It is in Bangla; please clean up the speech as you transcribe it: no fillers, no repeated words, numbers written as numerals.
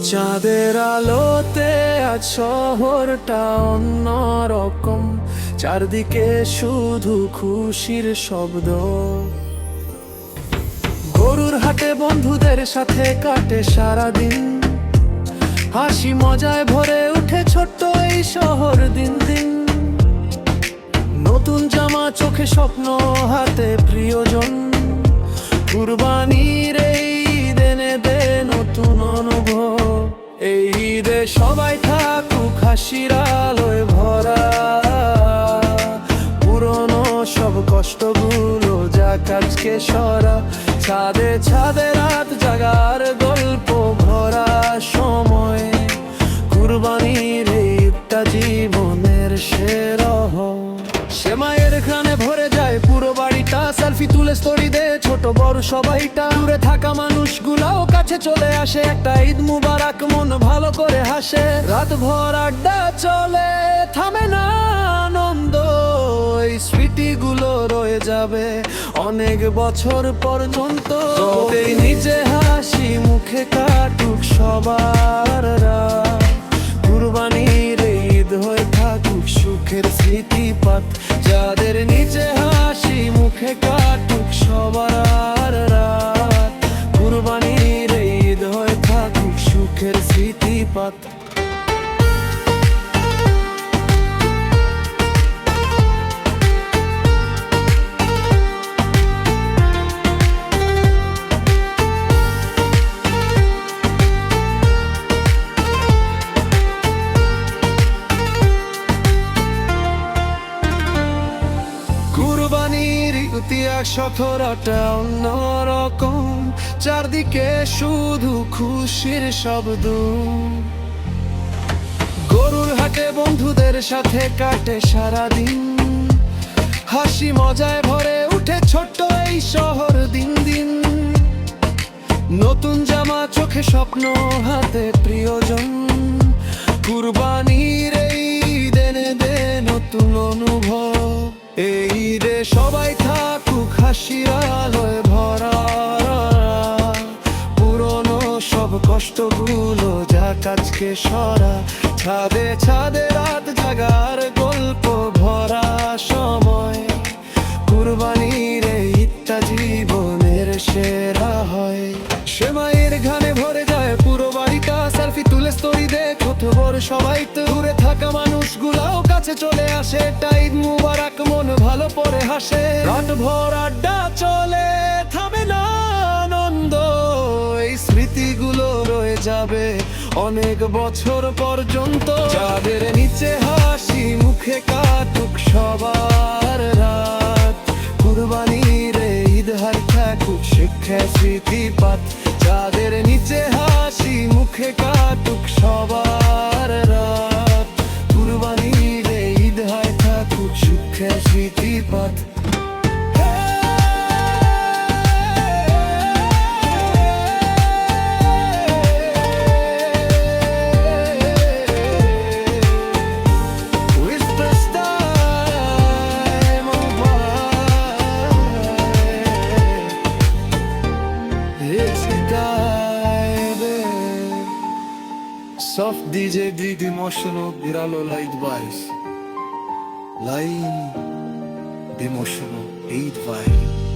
চাঁদের আলোতে আজ শহরটা অন্যরকম, চারদিকে শুধু খুশির শব্দ। গরুর হাটে বন্ধুদের সাথে কাটে সারাদিন, হাসি মজায় ভরে উঠে ছোট্ট এই শহর দিন দিন। নতুন জামা চোখে স্বপ্ন, হাতে প্রিয়জন, কুরবানির এই ঈদ এনে দে নতুন অনুভব। এই ঈদে সবাই থাকুক হাসির আলোয় ভরা, পুরনো সব কষ্টগুলো যাক আজকে সরা। ছাদে ছাদে রাত জাগার গল্প ভরা সময়, কুরবানির এই ঈদটা জীবনের সেরা। সেমাইয়ের ঘ্রাণে ভরে যায় পুরো বাড়িটা, সেলফি তুলে স্টোরি দে ছোট বড় সবাইটা। দূরে থাকা মানুষগুলাও কাছে চলে আসে, একটা ঈদ মুবারক মন ভালো করে হাসে। রাত ভর আড্ডা চলে, থামে না আনন্দ, এই স্মৃতিগুলো রয়ে যাবে অনেক বছর পর্যন্ত। এই নিজে হাসি মুখে কাটুক সবার রাত, কুরবানির ঈদ হয়ে থাকুক সুখের স্মৃতিপাত। যাদের নিচে হাসি মুখে কাটুক সবার রাত, কুরবানির ঈদ হয়ে থাকুক সুখের স্মৃতিপাত। কুরবানির ইতিহাস সফরটা অন্যরকম, চারদিকে শুধু খুশির শব্দ। গরুর হাটে বন্ধুদের সাথে কাটে সারাদিন, হাসি মজায় ভরে উঠে ছোট্ট এই শহর দিন দিন। নতুন জামা চোখে স্বপ্ন, হাতে প্রিয়জন, কুরবানির এই ঈদ এনে দে নতুন অনুভব। এই ঈদে সবাই থাকুক হাসির আলোয় ভরা, পুরনো সব কষ্টগুলো যাক আজকে সরা। ছাদে ছাদে রাত জাগার গল্প ভরা সময়, কুরবানির এই ঈদটা জীবনের সেরা হয়। সেমাইয়ের ঘানে ভরে যায় পুরো বাড়িটা, সেলফি তুলে স্টোরি দে ছোট বড় সবাই। দূরে থাকা মানুষগুলাও কাছে চলে আসে, একটা ঈদ মুবারক মন ভালো পরে হাসে। রাত ভর আড্ডা চলে, থামে না আনন্দ, এই স্মৃতিগুলো রয়ে যাবে অনেক বছর পর্যন্ত। যাদের নিচে হাসি মুখে কাটুক সবার রাত, কুরবানির ঈদ হয় থাকুক সুখের স্মৃতিপাত। যাদের নিচে হাসি মুখে কাটুক সবার রাত, কুরবানির ঈদ হয় থাকুক সুখের স্মৃতিপাত। Soft DJ Big Emotional Biralo Light Vibes Live Emotional 8 Vibe